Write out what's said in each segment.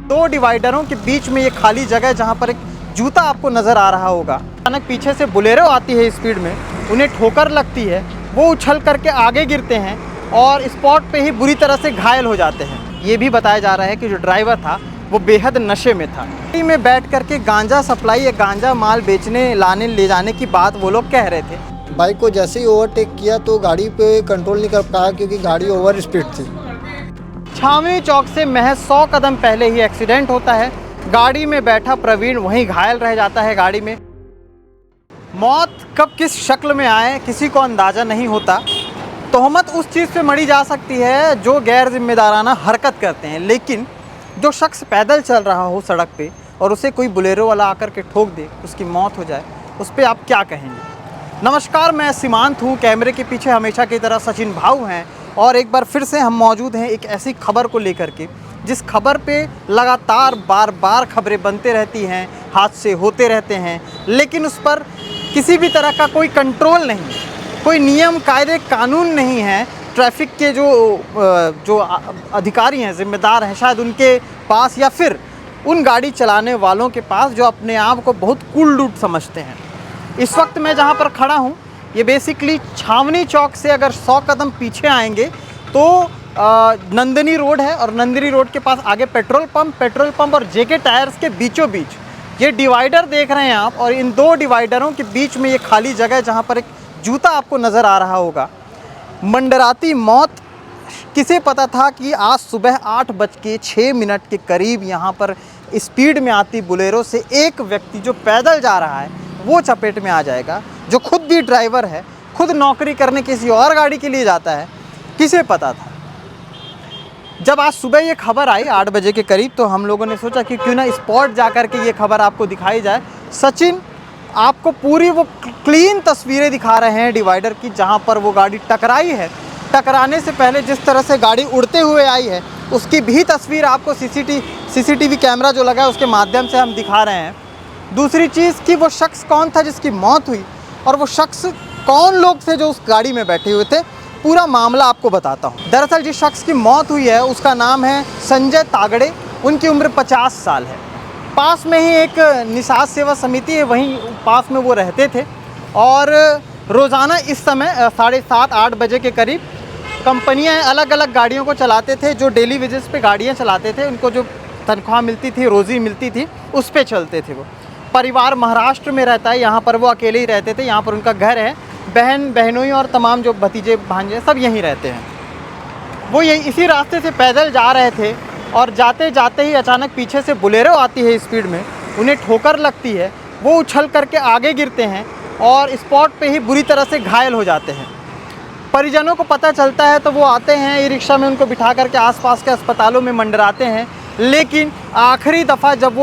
दो डिवाइडरों के बीच में ये खाली जगह है जहाँ पर एक जूता आपको नज़र आ रहा होगा। अचानक पीछे से बुलेरो आती है स्पीड में, उन्हें ठोकर लगती है, वो उछल करके आगे गिरते हैं और स्पॉट पे ही बुरी तरह से घायल हो जाते हैं। ये भी बताया जा रहा है कि जो ड्राइवर था वो बेहद नशे में था। गाड़ी में बैठ करके गांजा सप्लाई या गांजा माल बेचने लाने ले जाने की बात वो लोग कह रहे थे। बाइक को जैसे ही ओवरटेक किया तो गाड़ी पे कंट्रोल नहीं कर पाया क्योंकि गाड़ी ओवर स्पीड थी। छावनी चौक से महज 100 कदम पहले ही एक्सीडेंट होता है। गाड़ी में बैठा प्रवीण वहीं घायल रह जाता है। गाड़ी में मौत कब किस शक्ल में आए किसी को अंदाज़ा नहीं होता। तोहमत उस चीज़ पे मढ़ी जा सकती है जो गैर जिम्मेदाराना हरकत करते हैं, लेकिन जो शख्स पैदल चल रहा हो सड़क पे और उसे कोई बुलेरो वाला आकर के ठोक दे, उसकी मौत हो जाए, उस पर आप क्या कहेंगे। नमस्कार, मैं सीमांत हूँ। कैमरे के पीछे हमेशा की तरह सचिन भाऊ हैं और एक बार फिर से हम मौजूद हैं एक ऐसी खबर को लेकर के जिस खबर पे लगातार बार बार खबरें बनते रहती हैं, हादसे होते रहते हैं, लेकिन उस पर किसी भी तरह का कोई कंट्रोल नहीं, कोई नियम कायदे कानून नहीं है। ट्रैफिक के जो अधिकारी हैं, जिम्मेदार हैं, शायद उनके पास या फिर उन गाड़ी चलाने वालों के पास जो अपने आप को बहुत कूल डूड समझते हैं। इस वक्त मैं जहां पर खड़ा हूं ये बेसिकली छावनी चौक से अगर 100 कदम पीछे आएंगे तो नंदिनी रोड है और नंदिनी रोड के पास आगे पेट्रोल पंप और जेके टायर्स के बीचों बीच ये डिवाइडर देख रहे हैं आप, और इन दो डिवाइडरों के बीच में ये खाली जगह है जहाँ पर एक जूता आपको नज़र आ रहा होगा। मंडराती मौत। किसे पता था कि आज सुबह 8:06 के करीब यहाँ पर स्पीड में आती बुलेरो से एक व्यक्ति जो पैदल जा रहा है वो चपेट में आ जाएगा, जो खुद भी ड्राइवर है, खुद नौकरी करने किसी और गाड़ी के लिए जाता है। किसे पता था। जब आज सुबह ये खबर आई 8 बजे के करीब तो हम लोगों ने सोचा कि क्यों ना स्पॉट जा कर के ये खबर आपको दिखाई जाए। सचिन आपको पूरी वो क्लीन तस्वीरें दिखा रहे हैं डिवाइडर की, जहां पर वो गाड़ी टकराई है। टकराने से पहले जिस तरह से गाड़ी उड़ते हुए आई है उसकी भी तस्वीर आपको सीसीटीवी कैमरा जो लगा है उसके माध्यम से हम दिखा रहे हैं। दूसरी चीज़ कि वो शख्स कौन था जिसकी मौत हुई और वो शख्स कौन लोग थे जो उस गाड़ी में बैठे हुए थे, पूरा मामला आपको बताता हूँ। दरअसल जिस शख्स की मौत हुई है उसका नाम है संजय तागड़े। उनकी उम्र 50 साल है। पास में ही एक निषाद सेवा समिति है, वहीं पास में वो रहते थे और रोज़ाना इस समय 7:30-8 बजे के करीब कंपनियां अलग अलग गाड़ियों को चलाते थे। जो डेली वेजेस पे गाड़ियां चलाते थे उनको जो तनख्वाह मिलती थी, रोज़ी मिलती थी, उस पे चलते थे। वो परिवार महाराष्ट्र में रहता है, यहाँ पर वो अकेले ही रहते थे। यहाँ पर उनका घर है, बहनोई और तमाम जो भतीजे भांजे सब यहीं रहते हैं। वो यही इसी रास्ते से पैदल जा रहे थे और जाते जाते ही अचानक पीछे से बुलेरो आती है स्पीड में, उन्हें ठोकर लगती है, वो उछल करके आगे गिरते हैं और स्पॉट पे ही बुरी तरह से घायल हो जाते हैं। परिजनों को पता चलता है तो वो आते हैं, ई रिक्शा में उनको बिठा करके आसपास के अस्पतालों में मंडराते हैं, लेकिन आखिरी दफ़ा जब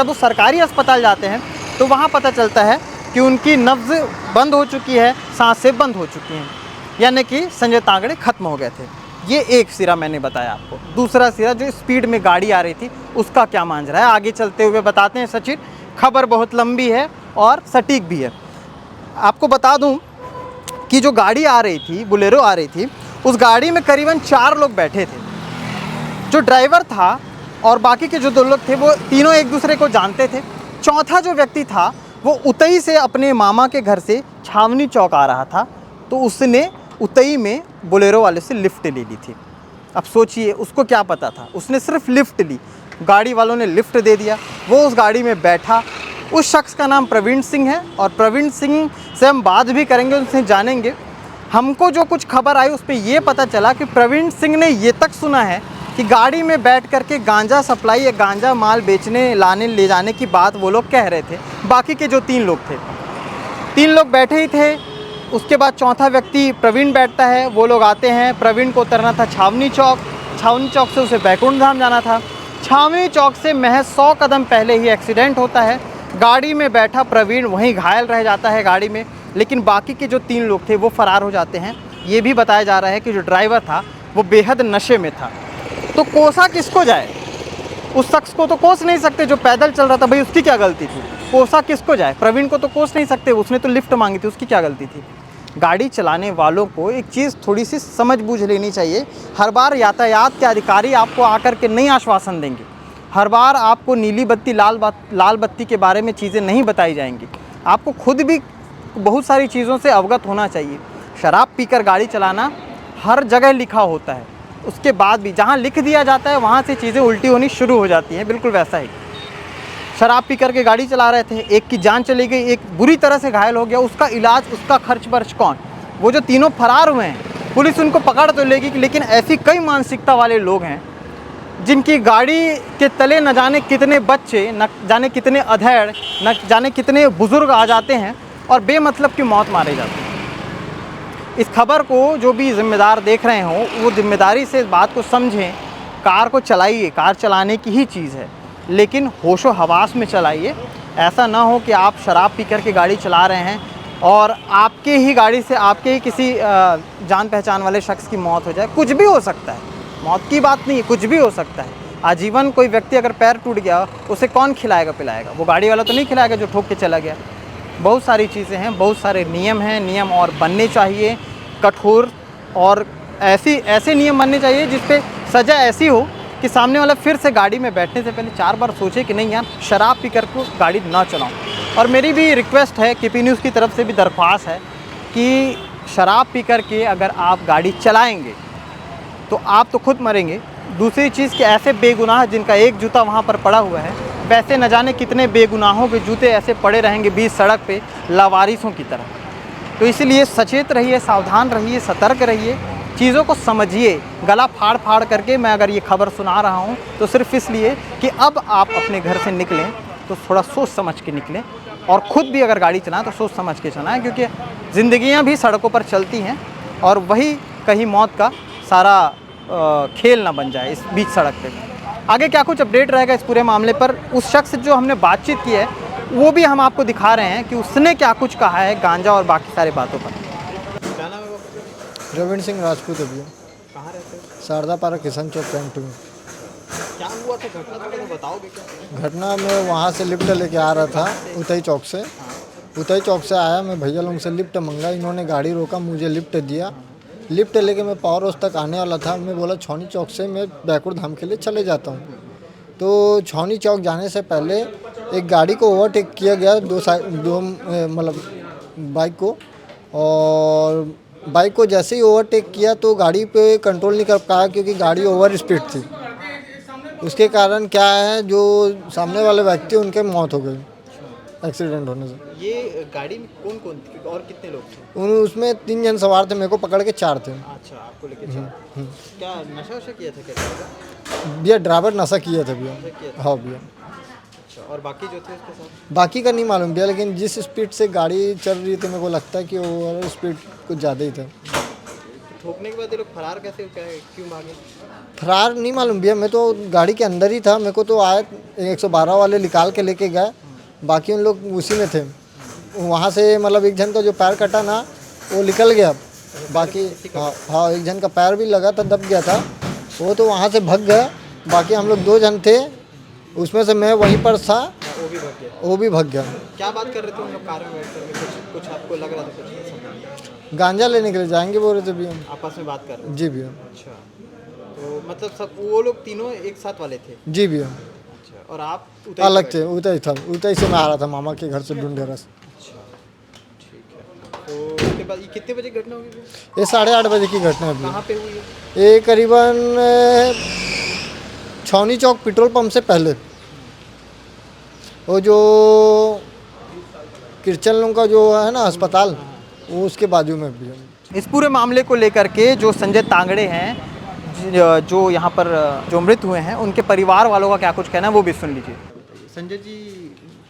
वो सरकारी अस्पताल जाते हैं तो वहाँ पता चलता है कि उनकी नब्ज़ बंद हो चुकी है, सांसें बंद हो चुकी हैं, यानी कि संजय तागड़े ख़त्म हो गए थे। ये एक सिरा मैंने बताया आपको। दूसरा सिरा जो स्पीड में गाड़ी आ रही थी उसका क्या मांझरा है, आगे चलते हुए बताते हैं सचिन। खबर बहुत लंबी है और सटीक भी है। आपको बता दूं कि जो गाड़ी आ रही थी, बुलेरो आ रही थी, उस गाड़ी में करीबन 4 लोग बैठे थे। जो ड्राइवर था और बाकी के जो 2 लोग थे वो तीनों एक दूसरे को जानते थे। चौथा जो व्यक्ति था वो उतई से अपने मामा के घर से छावनी चौक आ रहा था, तो उसने उतई में बुलेरो वाले से लिफ्ट ले ली थी। अब सोचिए उसको क्या पता था, उसने सिर्फ लिफ्ट ली, गाड़ी वालों ने लिफ्ट दे दिया, वो उस गाड़ी में बैठा। उस शख्स का नाम प्रवीण सिंह है और प्रवीण सिंह से हम बात भी करेंगे, उनसे जानेंगे। हमको जो कुछ खबर आई उस पर ये पता चला कि प्रवीण सिंह ने ये तक सुना है कि गाड़ी में बैठ करके गांजा सप्लाई या गांजा माल बेचने लाने ले जाने की बात वो लोग कह रहे थे। बाकी के जो 3 लोग थे, 3 लोग बैठे ही थे। उसके बाद चौथा व्यक्ति प्रवीण बैठता है, वो लोग आते हैं। प्रवीण को उतरना था छावनी चौक से उसे बैकुंठ धाम जाना था। छावनी चौक से महज 100 कदम पहले ही एक्सीडेंट होता है। गाड़ी में बैठा प्रवीण वहीं घायल रह जाता है गाड़ी में, लेकिन बाकी के जो 3 लोग थे वो फरार हो जाते हैं। ये भी बताया जा रहा है कि जो ड्राइवर था वो बेहद नशे में था। तो कोसा किसको जाए? उस शख्स को तो कोस नहीं सकते जो पैदल चल रहा था, भाई उसकी क्या गलती थी? कोसा किसको जाए? प्रवीण को तो कोस नहीं सकते, उसने तो लिफ्ट मांगी थी, उसकी क्या गलती थी? गाड़ी चलाने वालों को एक चीज़ थोड़ी सी समझ बूझ लेनी चाहिए। हर बार यातायात के अधिकारी आपको आकर के नहीं आश्वासन देंगे, हर बार आपको नीली बत्ती लाल बत्ती के बारे में चीज़ें नहीं बताई जाएंगी। आपको खुद भी बहुत सारी चीज़ों से अवगत होना चाहिए। शराब पीकर गाड़ी चलाना हर जगह लिखा होता है, उसके बाद भी जहाँ लिख दिया जाता है वहाँ से चीज़ें उल्टी होनी शुरू हो जाती हैं। बिल्कुल वैसा ही शराब पी करके गाड़ी चला रहे थे, एक की जान चली गई, एक बुरी तरह से घायल हो गया, उसका इलाज, उसका खर्च बर्च कौन? वो जो तीनों फरार हुए हैं, पुलिस उनको पकड़ तो लेगी, लेकिन ऐसी कई मानसिकता वाले लोग हैं जिनकी गाड़ी के तले न जाने कितने बच्चे, न जाने कितने अधेड़, न जाने कितने बुज़ुर्ग आ जाते हैं और बेमतलब की मौत मारे जाते हैं। इस खबर को जो भी ज़िम्मेदार देख रहे हों वो ज़िम्मेदारी से इस बात को समझें। कार को चलाइए, कार चलाने की ही चीज़ है, लेकिन होशो हवास में चलाइए। ऐसा ना हो कि आप शराब पी कर के गाड़ी चला रहे हैं और आपके ही गाड़ी से आपके ही किसी जान पहचान वाले शख्स की मौत हो जाए। कुछ भी हो सकता है, मौत की बात नहीं, कुछ भी हो सकता है। आजीवन कोई व्यक्ति अगर पैर टूट गया, उसे कौन खिलाएगा पिलाएगा? वो गाड़ी वाला तो नहीं खिलाएगा जो ठोक के चला गया। बहुत सारी चीज़ें हैं, बहुत सारे नियम हैं, नियम और बनने चाहिए कठोर, और ऐसे नियम बनने चाहिए जिस पे सज़ा ऐसी हो कि सामने वाला फिर से गाड़ी में बैठने से पहले 4 बार सोचे कि नहीं यार शराब पी कर को गाड़ी ना चलाऊं। और मेरी भी रिक्वेस्ट है, केपी न्यूज़ की तरफ से भी दरख्वास्त है कि शराब पी कर के अगर आप गाड़ी चलाएंगे तो आप तो खुद मरेंगे। दूसरी चीज़ कि ऐसे बेगुनाह जिनका एक जूता वहाँ पर पड़ा हुआ है, वैसे न जाने कितने बेगुनाहों के जूते ऐसे पड़े रहेंगे बीच सड़क पे लावारिसों की तरह। तो इसलिए सचेत रहिए, सावधान रहिए, सतर्क रहिए, चीज़ों को समझिए। गला फाड़ फाड़ करके मैं अगर ये खबर सुना रहा हूँ तो सिर्फ इसलिए कि अब आप अपने घर से निकलें तो थोड़ा सोच समझ के निकलें, और ख़ुद भी अगर गाड़ी चलाएं तो सोच समझ के चलाएं, क्योंकि ज़िंदगियाँ भी सड़कों पर चलती हैं और वही कहीं मौत का सारा खेल ना बन जाए इस बीच सड़क पे। आगे क्या कुछ अपडेट रहेगा इस पूरे मामले पर, उस शख्स जो हमने बातचीत की है वो भी हम आपको दिखा रहे हैं कि उसने क्या कुछ कहा है गांजा और बाकी सारी बातों पर। क्या नाम है? रविंद्र सिंह राजपूत अभी। कहाँ रहते हो? शारदा पारा किशन चौक कैंट में। क्या हुआ था घटना, तो बताओगे क्या? घटना में वहाँ से लिफ्ट लेके आ रहा था उतई चौक से। उतई चौक से आया, मैं भैया लोगों से लिफ्ट मंगा, इन्होंने गाड़ी रोका, मुझे लिफ्ट दिया। लिफ्ट लेके मैं पावर हाउस तक आने वाला था। मैं बोला छौनी चौक से मैं बैकुंठ धाम के लिए चले जाता हूँ। तो छौनी चौक जाने से पहले एक गाड़ी को ओवरटेक किया गया, दो मतलब बाइक को, और बाइक को जैसे ही ओवरटेक किया तो गाड़ी पे कंट्रोल नहीं कर पाया क्योंकि गाड़ी ओवर स्पीड थी। उसके कारण क्या है, जो सामने वाले व्यक्ति उनके मौत हो गई एक्सीडेंट होने से। ये गाड़ी में कौन कौन थे और कितने लोग थे? उसमें 3 जन सवार थे, मेरे को पकड़ के 4 थे। अच्छा, आपको लेके चला। क्या नशा वशा किया था क्या? भैया ड्राइवर नशा किया था भैया। हाँ भैया। अच्छा, और बाकी जो थे उसके साथ? बाकी का नहीं मालूम भैया, लेकिन जिस स्पीड से गाड़ी चल रही थी मेरे को लगता है कि ओवर स्पीड कुछ ज़्यादा ही था। ठोकने के बाद ये लोग फरार कैसे, क्यों भागे? फरार नहीं मालूम भैया, मैं तो गाड़ी के अंदर ही था। मेरे को तो आए 112 वाले निकाल के लेके गए, बाकी उन लोग उसी में थे। वहाँ से मतलब एक जन का जो पैर कटा ना वो निकल गया, बाकी हाँ एक जन का पैर भी लगा था, दब गया था, वो तो वहाँ से भाग गया। बाकी हम लोग 2 जन थे, उसमें से मैं वहीं पर था, वो भी भाग गया। क्या बात कर रहे थे उन लोग कार में बैठकर? कुछ आपको लग रहा था कुछ? गांजा लेने के लिए जाएंगे बोल रहे थे भैया। आपस में बात कर रहे थे? जी भैया। अच्छा, तो मतलब सब वो लोग तीनों एक साथ वाले थे? जी भैया। अच्छा, और आप अलग थे? उतई था, उतई से मैं आ रहा था मामा के घर से ढूंढेरा से। अच्छा, ठीक है। तो उसके बाद ये कितने बजे घटना हुई? ये 8:30 बजे की घटना है। कहाँ पे हुई है? ये करीबन छौनी चौक पेट्रोल पंप से पहले, वो जो किरचन का जो है ना अस्पताल, वो उसके बाजू में भी है। इस पूरे मामले को लेकर के जो संजय तांगड़े हैं, जो यहाँ पर जो मृत हुए हैं, उनके परिवार वालों का क्या कुछ कहना है वो भी सुन लीजिए। संजय जी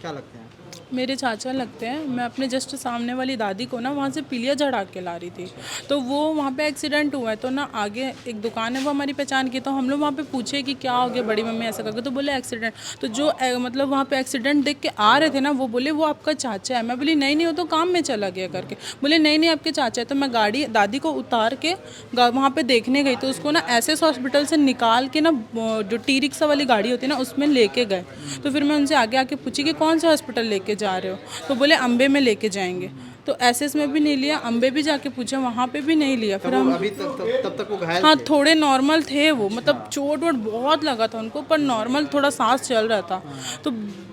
क्या लगते हैं? मेरे चाचा लगते हैं। मैं अपने जस्ट सामने वाली दादी को ना वहाँ से पीलिया चढ़ा के ला रही थी, तो वो वहाँ पे एक्सीडेंट हुआ है। तो ना आगे एक दुकान है, वो हमारी पहचान की, तो हम लोग वहाँ पे पूछे कि क्या हो गया बड़ी मम्मी ऐसा करके, तो बोले एक्सीडेंट। तो जो मतलब वहाँ पे एक्सीडेंट देख के आ रहे थे ना, वो बोले वो आपका चाचा है। मैं बोली नहीं नहीं, वो तो काम में चला गया करके। बोले नहीं नहीं आपके चाचा है। तो मैं गाड़ी दादी को उतार के वहाँ पर देखने गई, तो उसको ना एसएस हॉस्पिटल से निकाल के ना जो टी रिक्शा वाली गाड़ी होती है ना उसमें लेके गए। तो फिर मैं उनसे आगे आके पूछी कि कौन से हॉस्पिटल लेके जा रहे हो, तो बोले अम्बे में लेके जाएंगे। तो एसएस में भी नहीं लिया, अम्बे भी जाके पूछे, वहाँ पे भी नहीं लिया। फिर हम अभी तब तक वो घायल हाँ थे? थोड़े नॉर्मल थे वो, मतलब चोट वोट बहुत लगा था उनको, पर नॉर्मल थोड़ा सांस चल रहा था। तो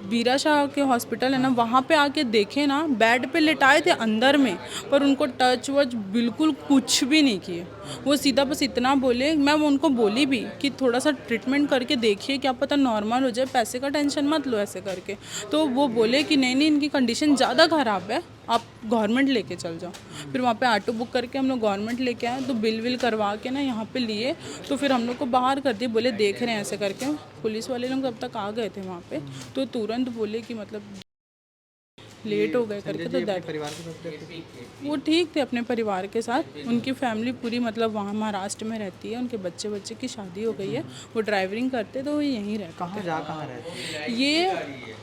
बीरा शाह के हॉस्पिटल है ना, वहाँ पे आके देखे ना, बेड पे लिटाए थे अंदर में, पर उनको टच वच बिल्कुल कुछ भी नहीं किए। वो सीधा बस इतना बोले, मैं उनको बोली भी कि थोड़ा सा ट्रीटमेंट करके देखिए, क्या पता नॉर्मल हो जाए, पैसे का टेंशन मत लो ऐसे करके। तो वो बोले कि नहीं नहीं, इनकी कंडीशन ज़्यादा ख़राब है, आप गवर्नमेंट लेके चल जाओ। फिर वहाँ पे ऑटो बुक करके हम लोग गवर्नमेंट लेके आए, तो बिल विल करवा के ना यहाँ पे लिए, तो फिर हम लोग को बाहर कर दिए, बोले देख रहे हैं ऐसे करके। पुलिस वाले लोग तब तक आ गए थे वहाँ पे, तो तुरंत बोले कि मतलब लेट हो गए करके। तो दैट परिवार के साथ रहते थे? वो ठीक थे अपने परिवार के साथ, उनकी फैमिली पूरी मतलब वहाँ महाराष्ट्र में रहती है, उनके बच्चे बच्चे की शादी हो गई है, वो ड्राइवरिंग करते तो वो यहीं रहते। कहाँ रहते? ये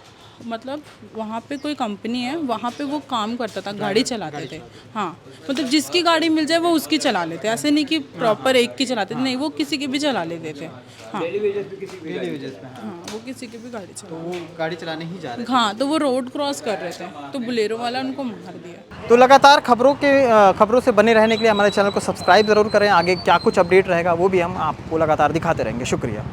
मतलब वहाँ पे कोई कंपनी है, वहाँ पे वो काम करता था, गाड़ी चलाते थे। हाँ मतलब जिसकी गाड़ी मिल जाए वो उसकी चला लेते, ऐसे नहीं कि प्रॉपर एक की चलाते थे, नहीं वो किसी की भी चला लेते थे। हाँ डेली वेजेस पे? हाँ वो किसी की भी गाड़ी चला। तो वो गाड़ी चलाने ही जा रहे हाँ तो वो रोड क्रॉस कर रहे थे, तो बुलेरो वाला उनको मार दिया। थे। तो लगातार खबरों से बने रहने के लिए हमारे चैनल को सब्सक्राइब ज़रूर करें। आगे क्या कुछ अपडेट रहेगा वो भी हम आपको लगातार दिखाते रहेंगे। शुक्रिया।